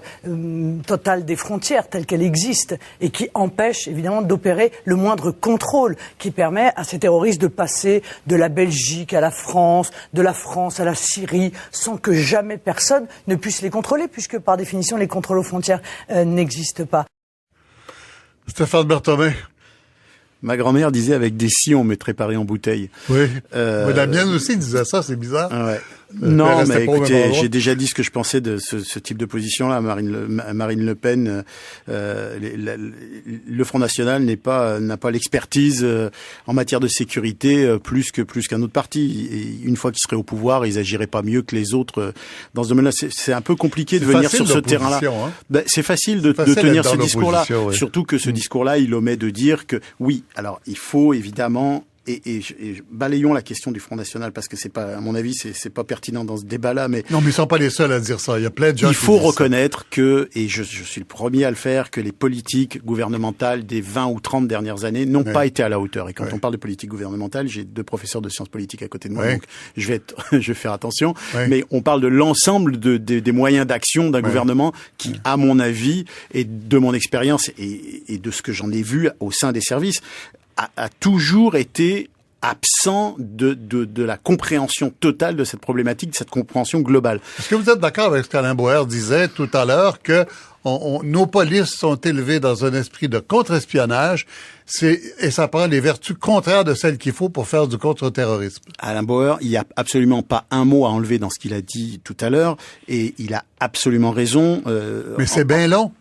totale des frontières telle qu'elle existe et qui empêche évidemment d'opérer le moindre contrôle qui permet à ces terroristes de passer de la Belgique à la France, de la France à la Syrie, sans que jamais personne ne puisse les contrôler, puisque par définition, les contrôles aux frontières n'existent pas. Stéphane Berthomé. Ma grand-mère disait avec des scies, on mettrait Paris en bouteille. Oui. La mienne aussi disait ça, c'est bizarre. Ouais. Non, mais écoutez, j'ai déjà dit ce que je pensais de ce type de position-là. Marine Le Pen, le Front National n'a pas l'expertise en matière de sécurité plus qu'un autre parti. Et une fois qu'ils seraient au pouvoir, ils agiraient pas mieux que les autres dans ce domaine-là. C'est un peu compliqué de venir sur ce terrain-là. Hein. Ben, c'est facile de tenir ce discours-là. Ouais. Surtout que ce discours-là, il omet de dire que oui, alors il faut évidemment et balayons la question du Front National parce que c'est pas, à mon avis, c'est pas pertinent dans ce débat-là, mais. Non, mais ils sont pas les seuls à dire ça. Il y a plein de gens. Il faut reconnaître que, et je suis le premier à le faire, que les politiques gouvernementales des 20 ou 30 dernières années n'ont pas été à la hauteur. Et quand on parle de politique gouvernementale, j'ai 2 professeurs de sciences politiques à côté de moi, donc je vais faire attention. Mais on parle de l'ensemble des moyens d'action d'un gouvernement qui, à mon avis, et de mon expérience et de ce que j'en ai vu au sein des services, a toujours été absent de la compréhension totale de cette problématique, de cette compréhension globale. Est-ce que vous êtes d'accord avec ce qu'Alain Bauer disait tout à l'heure, que nos polices sont élevées dans un esprit de contre-espionnage, et ça prend les vertus contraires de celles qu'il faut pour faire du contre-terrorisme? Alain Bauer, il n'y a absolument pas un mot à enlever dans ce qu'il a dit tout à l'heure, et il a absolument raison. Mais c'est bien long.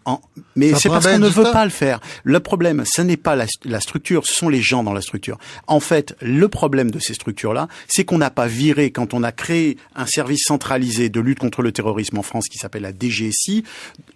Mais c'est parce qu'on ne veut pas le faire. Le problème, ce n'est pas la structure, ce sont les gens dans la structure. En fait, le problème de ces structures-là, c'est qu'on n'a pas viré, quand on a créé un service centralisé de lutte contre le terrorisme en France qui s'appelle la DGSI.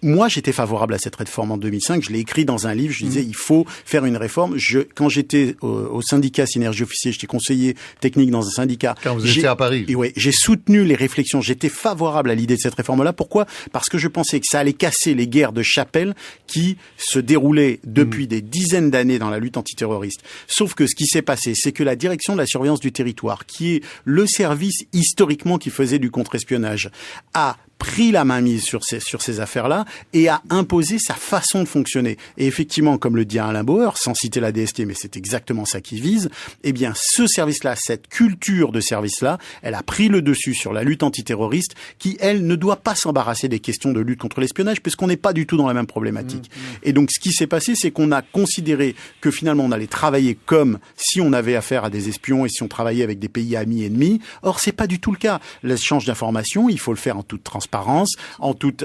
Moi, j'étais favorable à cette réforme en 2005. Je l'ai écrit dans un livre. Je disais, il faut faire une réforme. Quand j'étais au syndicat Synergie Officier, j'étais conseiller technique dans un syndicat. Quand vous étiez à Paris. Et oui, j'ai soutenu les réflexions. J'étais favorable à l'idée de cette réforme-là. Pourquoi? Parce que je pensais que ça allait casser les guerres de chapelle qui se déroulaient depuis des dizaines d'années dans la lutte antiterroriste. Sauf que ce qui s'est passé, c'est que la direction de la surveillance du territoire, qui est le service historiquement qui faisait du contre-espionnage, a pris la mainmise sur ces affaires-là et a imposé sa façon de fonctionner. Et effectivement, comme le dit Alain Bauer, sans citer la DST, mais c'est exactement ça qu'il vise, eh bien, ce service-là, cette culture de service-là, elle a pris le dessus sur la lutte antiterroriste qui, elle, ne doit pas s'embarrasser des questions de lutte contre l'espionnage puisqu'on n'est pas du tout dans la même problématique. Et donc, ce qui s'est passé, c'est qu'on a considéré que finalement, on allait travailler comme si on avait affaire à des espions et si on travaillait avec des pays amis ennemis. Or, c'est pas du tout le cas. L'échange d'informations, il faut le faire en toute transparence, en toute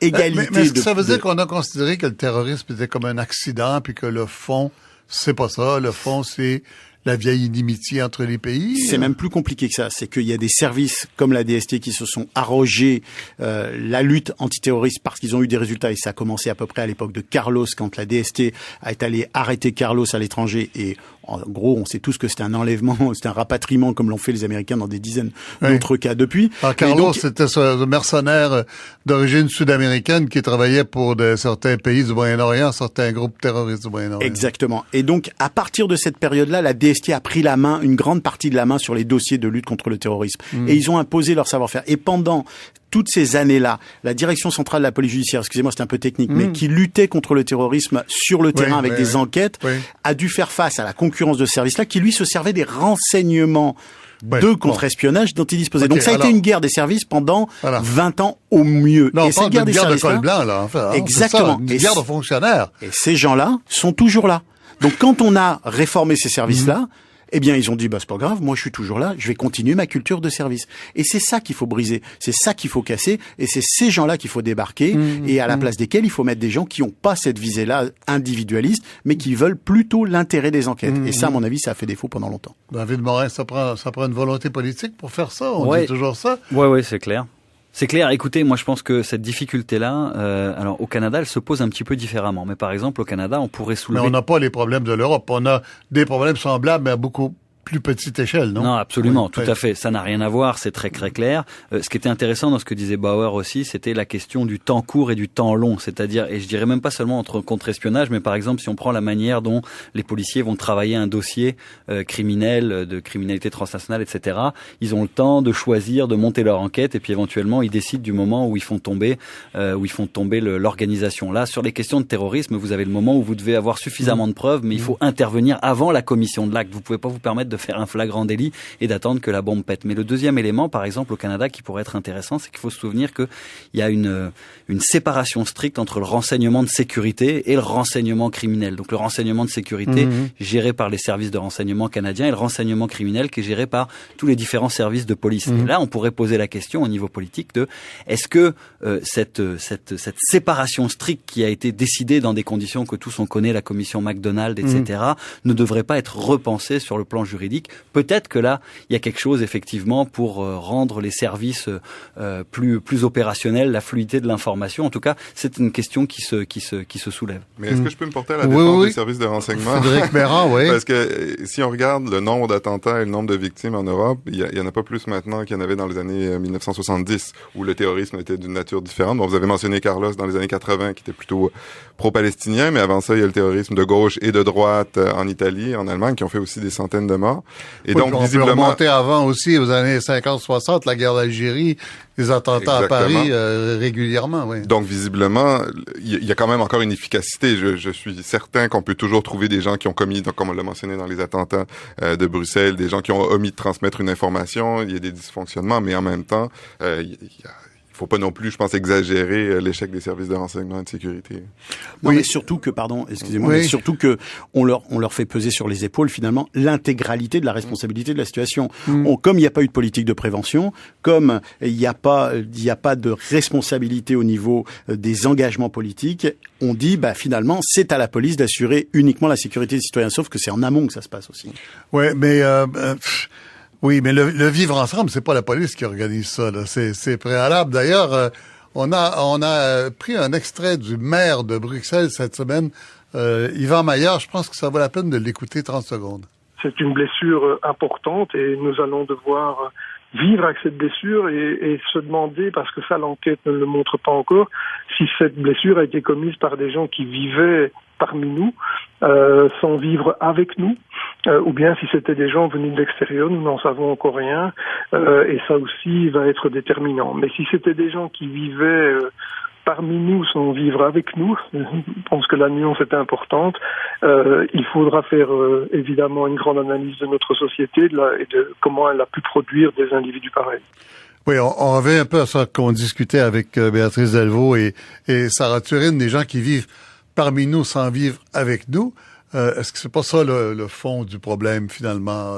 égalité. Mais est-ce que ça veut dire qu'on a considéré que le terrorisme était comme un accident, puis que le fond, c'est pas ça. Le fond, c'est la vieille inimitié entre les pays? C'est même plus compliqué que ça. C'est qu'il y a des services comme la DST qui se sont arrogés la lutte antiterroriste parce qu'ils ont eu des résultats. Et ça a commencé à peu près à l'époque de Carlos, quand la DST est allée arrêter Carlos à l'étranger. Et en gros, on sait tous que c'était un enlèvement, c'était un rapatriement comme l'ont fait les Américains dans des dizaines d'autres cas depuis. Alors, Carlos, c'était ce mercenaire d'origine sud-américaine qui travaillait pour certains pays du Moyen-Orient, certains groupes terroristes du Moyen-Orient. Exactement. Et donc, à partir de cette période-là, la DST a pris la main, une grande partie de la main sur les dossiers de lutte contre le terrorisme. Et ils ont imposé leur savoir-faire. Et pendant toutes ces années-là, la direction centrale de la police judiciaire, excusez-moi, c'est un peu technique, mais qui luttait contre le terrorisme sur le terrain avec des enquêtes, a dû faire face à la concurrence de ce service-là qui, lui, se servait des renseignements de contre-espionnage dont il disposait. Donc ça a été une guerre des services pendant 20 ans au mieux. Non, et cette guerre des guerre de services col blanc, là, enfin, exactement. C'est ça, une guerre de fonctionnaires. Et ces gens-là sont toujours là. Donc quand on a réformé ces services-là, eh bien, ils ont dit, c'est pas grave, moi je suis toujours là, je vais continuer ma culture de service. Et c'est ça qu'il faut briser, c'est ça qu'il faut casser, et c'est ces gens-là qu'il faut débarquer, et à la place desquels il faut mettre des gens qui n'ont pas cette visée-là individualiste, mais qui veulent plutôt l'intérêt des enquêtes. Et ça, à mon avis, ça a fait défaut pendant longtemps. David Morin, ça prend une volonté politique pour faire ça, on dit toujours ça. Ouais, c'est clair. C'est clair. Écoutez, moi je pense que cette difficulté-là, alors au Canada, elle se pose un petit peu différemment. Mais par exemple, au Canada, on pourrait soulever... Mais on n'a pas les problèmes de l'Europe. On a des problèmes semblables, mais à beaucoup plus petite échelle, non? Non, absolument, tout à fait. Ça n'a rien à voir, c'est très très clair. Ce qui était intéressant dans ce que disait Bauer aussi, c'était la question du temps court et du temps long. C'est-à-dire, et je dirais même pas seulement entre contre-espionnage, mais par exemple, si on prend la manière dont les policiers vont travailler un dossier criminel, de criminalité transnationale, etc., ils ont le temps de choisir, de monter leur enquête, et puis éventuellement, ils décident du moment où ils font tomber l'organisation. Là, sur les questions de terrorisme, vous avez le moment où vous devez avoir suffisamment de preuves, mais il faut intervenir avant la commission de l'acte. Vous pouvez pas vous permettre de faire un flagrant délit et d'attendre que la bombe pète. Mais le deuxième élément, par exemple, au Canada, qui pourrait être intéressant, c'est qu'il faut se souvenir qu'il y a une séparation stricte entre le renseignement de sécurité et le renseignement criminel. Donc le renseignement de sécurité géré par les services de renseignement canadiens et le renseignement criminel qui est géré par tous les différents services de police. Et là, on pourrait poser la question au niveau politique de est-ce que cette séparation stricte qui a été décidée dans des conditions que tous on connaît, la commission McDonald, etc., ne devrait pas être repensée sur le plan juridique juridique. Peut-être que là, il y a quelque chose effectivement pour rendre les services plus opérationnels, la fluidité de l'information. En tout cas, c'est une question qui se soulève. Mais est-ce que je peux me porter à la défense des services de renseignement? Frédéric Mérand, oui. Parce que si on regarde le nombre d'attentats et le nombre de victimes en Europe, il y en a pas plus maintenant qu'il y en avait dans les années 1970, où le terrorisme était d'une nature différente. Bon, vous avez mentionné Carlos dans les années 80, qui était plutôt pro-palestinien, mais avant ça, il y a le terrorisme de gauche et de droite en Italie, en Allemagne, qui ont fait aussi des centaines de morts. Et oui, donc, on visiblement... peut remonter avant aussi, aux années 50-60, la guerre d'Algérie, les attentats à Paris régulièrement, oui. Donc, visiblement, il y a quand même encore une efficacité. Je suis certain qu'on peut toujours trouver des gens qui ont commis, donc, comme on l'a mentionné dans les attentats de Bruxelles, des gens qui ont omis de transmettre une information. Il y a des dysfonctionnements, mais en même temps, il faut pas non plus, je pense, exagérer l'échec des services de renseignement et de sécurité. Non, mais surtout que, mais surtout que on leur fait peser sur les épaules finalement l'intégralité de la responsabilité de la situation. Comme il n'y a pas eu de politique de prévention, comme il n'y a pas de responsabilité au niveau des engagements politiques, on dit finalement c'est à la police d'assurer uniquement la sécurité des citoyens. Sauf que c'est en amont que ça se passe aussi. Ouais, mais oui, mais le vivre ensemble, c'est pas la police qui organise ça, là. C'est préalable. D'ailleurs, on a pris un extrait du maire de Bruxelles cette semaine, Yvan Maillard. Je pense que ça vaut la peine de l'écouter 30 secondes. C'est une blessure importante et nous allons devoir vivre avec cette blessure et se demander, parce que ça l'enquête ne le montre pas encore, si cette blessure a été commise par des gens qui vivaient parmi nous, sans vivre avec nous, ou bien si c'était des gens venus de l'extérieur, nous n'en savons encore rien, et ça aussi va être déterminant. Mais si c'était des gens qui vivaient parmi nous sans vivre avec nous, je pense que la nuance est importante. Il faudra faire évidemment une grande analyse de notre société et de comment elle a pu produire des individus pareils. Oui, on revient un peu à ça qu'on discutait avec Béatrice Delvaux et Sarah Turine, des gens qui vivent parmi nous sans vivre avec nous. Est-ce que c'est pas ça le fond du problème finalement?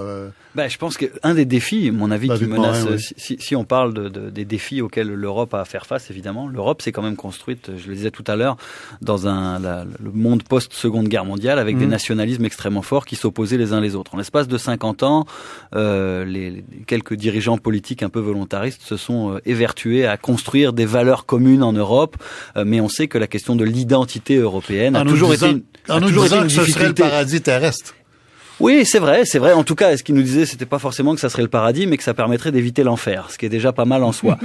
Je pense qu'un des défis, mon avis, qui menace, oui. si on parle des défis auxquels l'Europe a à faire face, évidemment, l'Europe s'est quand même construite, je le disais tout à l'heure, dans le monde post-Seconde Guerre mondiale, avec des nationalismes extrêmement forts qui s'opposaient les uns les autres. En l'espace de 50 ans, les quelques dirigeants politiques un peu volontaristes se sont évertués à construire des valeurs communes en Europe, mais on sait que la question de l'identité européenne a toujours été une difficulté. Le paradis terrestre. Oui, c'est vrai. En tout cas, ce qu'il nous disait, c'était pas forcément que ça serait le paradis, mais que ça permettrait d'éviter l'enfer, ce qui est déjà pas mal en soi.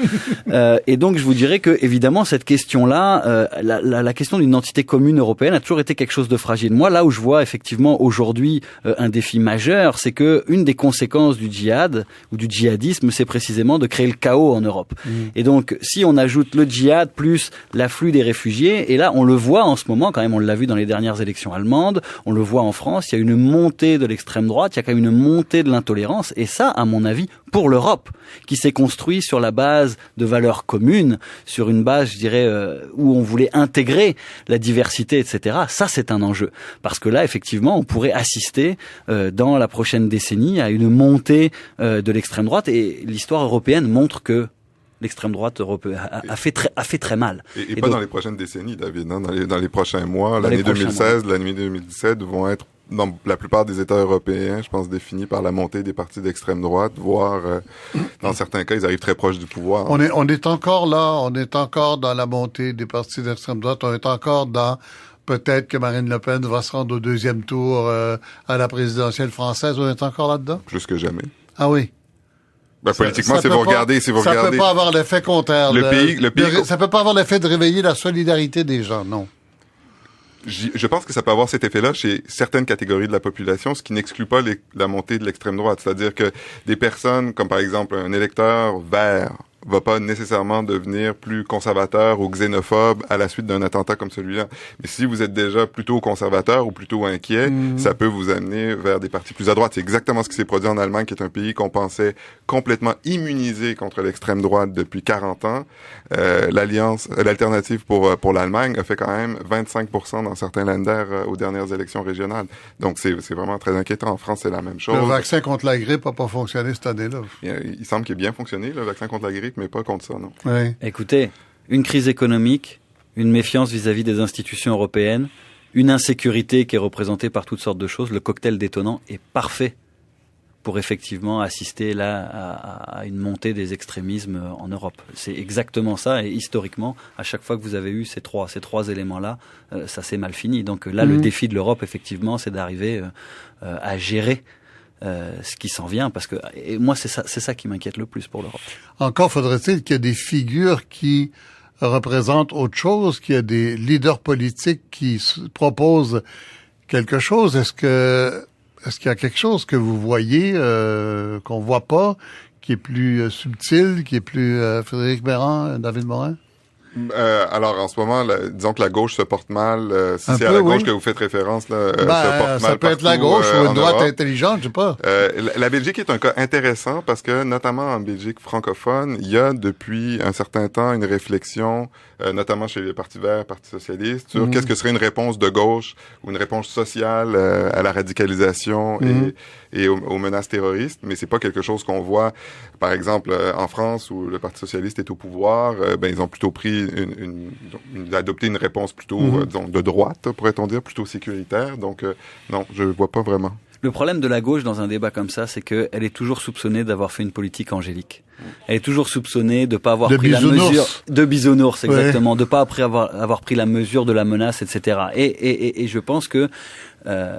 Et donc, je vous dirais que, évidemment, cette question-là, la question d'une entité commune européenne a toujours été quelque chose de fragile. Moi, là où je vois effectivement aujourd'hui un défi majeur, c'est que une des conséquences du djihad ou du djihadisme, c'est précisément de créer le chaos en Europe. Et donc, si on ajoute le djihad plus l'afflux des réfugiés, et là, on le voit en ce moment, quand même, on l'a vu dans les dernières élections allemandes, on le voit en France, il y a une montée de l'extrême droite, il y a quand même une montée de l'intolérance, et ça, à mon avis, pour l'Europe, qui s'est construit sur la base de valeurs communes, sur une base, je dirais, où on voulait intégrer la diversité, etc. Ça, c'est un enjeu. Parce que là, effectivement, on pourrait assister dans la prochaine décennie à une montée de l'extrême droite, et l'histoire européenne montre que l'extrême droite a fait très mal. Et pas donc, dans les prochaines décennies, David, non? Dans les prochains mois, l'année 2016, l'année 2017 vont être dans la plupart des États européens, je pense, définis par la montée des partis d'extrême droite, voire, dans certains cas, ils arrivent très proches du pouvoir. On est encore là, on est encore dans la montée des partis d'extrême droite, on est encore dans peut-être que Marine Le Pen va se rendre au deuxième tour à la présidentielle française, on est encore là-dedans? Plus que jamais. Ah oui? Politiquement, si vous regardez... Ça peut pas avoir l'effet contraire. Le pays... Ça peut pas avoir l'effet de réveiller la solidarité des gens, non. Je pense que ça peut avoir cet effet-là chez certaines catégories de la population, ce qui n'exclut pas la montée de l'extrême droite. C'est-à-dire que des personnes, comme par exemple un électeur vert, va pas nécessairement devenir plus conservateur ou xénophobe à la suite d'un attentat comme celui-là. Mais si vous êtes déjà plutôt conservateur ou plutôt inquiet, ça peut vous amener vers des partis plus à droite. C'est exactement ce qui s'est produit en Allemagne, qui est un pays qu'on pensait complètement immunisé contre l'extrême droite depuis 40 ans. L'alternative pour l'Allemagne a fait quand même 25% dans certains Länder aux dernières élections régionales. Donc c'est vraiment très inquiétant. En France, c'est la même chose. Le vaccin contre la grippe n'a pas fonctionné cette année-là. Il semble qu'il ait bien fonctionné, le vaccin contre la grippe, mais pas contre ça, non. Oui. Écoutez, une crise économique, une méfiance vis-à-vis des institutions européennes, une insécurité qui est représentée par toutes sortes de choses, le cocktail détonnant est parfait pour effectivement assister là à une montée des extrémismes en Europe. C'est exactement ça, et historiquement, à chaque fois que vous avez eu ces trois éléments-là, ça s'est mal fini. Donc là, le défi de l'Europe, effectivement, c'est d'arriver à gérer ce qui s'en vient, parce que et moi c'est ça qui m'inquiète le plus pour l'Europe. Encore faudrait-il qu'il y ait des figures qui représentent autre chose, qu'il y ait des leaders politiques qui proposent quelque chose. Est-ce qu'il y a quelque chose que vous voyez qu'on voit pas, qui est plus subtil, qui est plus Frédéric Bérand, David Morin? Alors, en ce moment, disons que la gauche se porte mal. Si c'est à la gauche que vous faites référence, là, se porte mal. Ça peut être la gauche ou une droite intelligente, je sais pas. La Belgique est un cas intéressant parce que, notamment en Belgique francophone, il y a depuis un certain temps une réflexion, notamment chez les partis verts, partis socialistes, sur qu'est-ce que serait une réponse de gauche ou une réponse sociale à la radicalisation et aux menaces terroristes. Mais c'est pas quelque chose qu'on voit, par exemple, en France où le Parti socialiste est au pouvoir. Ils ont plutôt pris adopté une réponse plutôt disons, de droite, pourrait-on dire, plutôt sécuritaire. Donc, non, je vois pas vraiment. Le problème de la gauche dans un débat comme ça, c'est qu'elle est toujours soupçonnée d'avoir fait une politique angélique. Elle est toujours soupçonnée de pas avoir pris la mesure de bisounours, exactement, de pas après avoir pris la mesure de la menace, etc. Et je pense que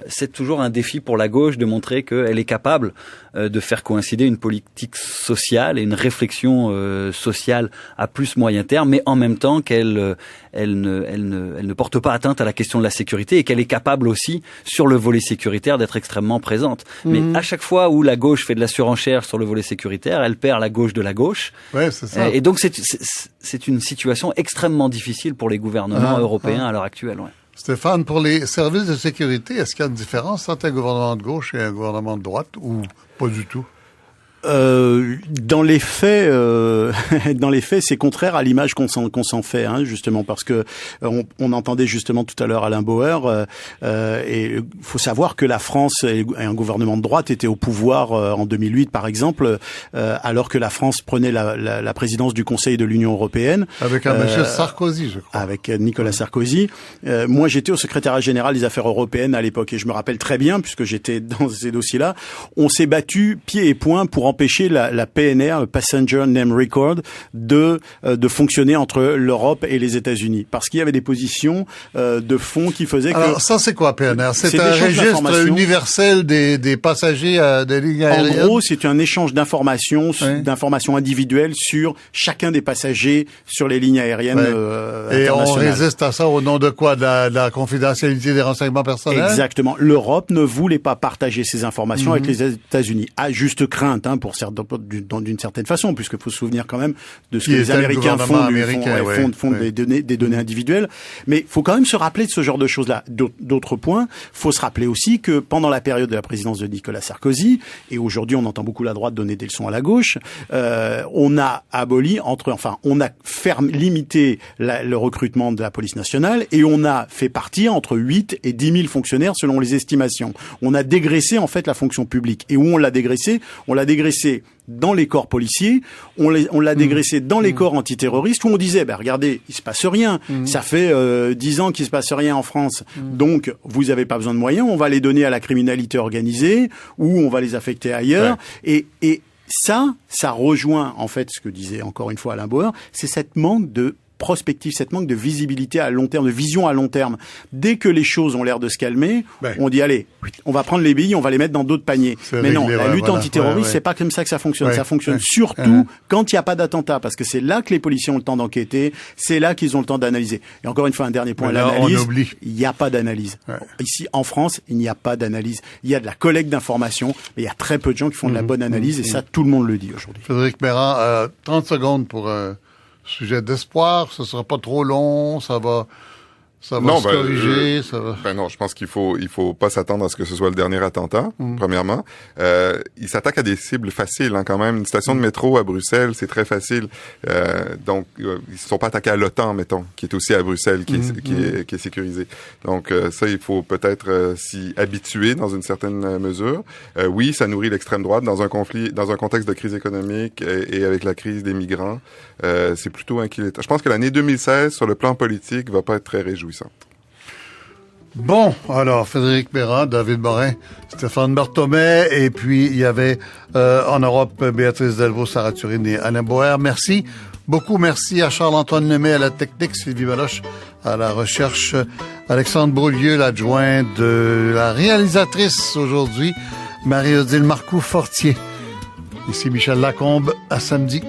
c'est toujours un défi pour la gauche de montrer qu'elle est capable de faire coïncider une politique sociale et une réflexion sociale à plus moyen terme, mais en même temps qu'elle ne porte pas atteinte à la question de la sécurité et qu'elle est capable aussi, sur le volet sécuritaire, d'être extrêmement présente. Mais à chaque fois où la gauche fait de la surenchère sur le volet sécuritaire, elle perd la gauche de la gauche. Ouais, c'est ça. Et donc c'est une situation extrêmement difficile pour les gouvernements européens à l'heure actuelle. Ouais. Stéphane, pour les services de sécurité, est-ce qu'il y a une différence entre un gouvernement de gauche et un gouvernement de droite ou pas du tout? Dans les faits, c'est contraire à l'image qu'on s'en fait, justement, parce que on entendait justement tout à l'heure Alain Bauer, et faut savoir que la France et un gouvernement de droite était au pouvoir en 2008, par exemple, alors que la France prenait la présidence du Conseil de l'Union européenne. Avec un monsieur Sarkozy, je crois. Avec Nicolas Sarkozy. Moi, j'étais au secrétariat général des affaires européennes à l'époque, et je me rappelle très bien, puisque j'étais dans ces dossiers-là, on s'est battu pied et poing pour empêcher la PNR, le Passenger Name Record, de fonctionner entre l'Europe et les États-Unis, parce qu'il y avait des positions de fond qui faisaient que... Alors ça, c'est quoi PNR? C'est un registre universel des passagers des lignes aériennes? En gros, c'est un échange d'informations, d'informations individuelles sur chacun des passagers sur les lignes aériennes et internationales. on résiste à ça au nom de quoi? De la confidentialité des renseignements personnels? Exactement. L'Europe ne voulait pas partager ces informations avec les États-Unis, à juste crainte, pour d'une certaine façon, puisqu'il faut se souvenir quand même de ce que les Américains font des données individuelles. Mais il faut quand même se rappeler de ce genre de choses-là. D'autres points, faut se rappeler aussi que pendant la période de la présidence de Nicolas Sarkozy, et aujourd'hui on entend beaucoup la droite donner des leçons à la gauche, on a aboli on a limité le recrutement de la police nationale, et on a fait partir entre 8 et 10 000 fonctionnaires selon les estimations. On a dégraissé en fait la fonction publique. Et où on l'a dégraissé dans les corps policiers, on l'a dégraissé dans les corps antiterroristes, où on disait, regardez, il se passe rien. Ça fait 10 ans qu'il se passe rien en France. Donc, vous avez pas besoin de moyens, on va les donner à la criminalité organisée, ou on va les affecter ailleurs. Ouais. Et ça rejoint, en fait, ce que disait encore une fois Alain Bauer, c'est cette manque de prospective, cette manque de visibilité à long terme, de vision à long terme. Dès que les choses ont l'air de se calmer, on dit allez, on va prendre les billes, on va les mettre dans d'autres paniers. Mais non, la lutte antiterroriste, c'est pas comme ça que ça fonctionne. Ça fonctionne surtout quand il n'y a pas d'attentat, parce que c'est là que les policiers ont le temps d'enquêter, c'est là qu'ils ont le temps d'analyser. Et encore une fois, un dernier point, l'analyse, il n'y a pas d'analyse. Ici, en France, il n'y a pas d'analyse. Il y a de la collecte d'informations, mais il y a très peu de gens qui font de la bonne analyse, et ça, tout le monde le dit aujourd'hui. Frédéric Bérand, 30 secondes pour sujet d'espoir, ce sera pas trop long, ça va se corriger, ça va... non, je pense qu'il faut pas s'attendre à ce que ce soit le dernier attentat, premièrement. Il s'attaque à des cibles faciles, quand même. Une station de métro à Bruxelles, c'est très facile. Donc, ils se sont pas attaqués à l'OTAN, mettons, qui est aussi à Bruxelles, qui est sécurisé. Donc, ça, il faut peut-être s'y habituer dans une certaine mesure. Oui, ça nourrit l'extrême droite dans un conflit, dans un contexte de crise économique et avec la crise des migrants. C'est plutôt inquiétant. Je pense que l'année 2016, sur le plan politique, va pas être très réjouissante. Bon, alors, Frédéric Bérard, David Morin, Stéphane Berthommet, et puis il y avait en Europe Béatrice Delvaux, Sarah Turine et Alain Boer. Merci beaucoup. Merci à Charles-Antoine Lemay à la technique, Sylvie Meloche à la recherche, Alexandre Beaulieu, l'adjoint de la réalisatrice aujourd'hui, Marie-Odile Marcoux-Fortier. Ici Michel Lacombe, à samedi.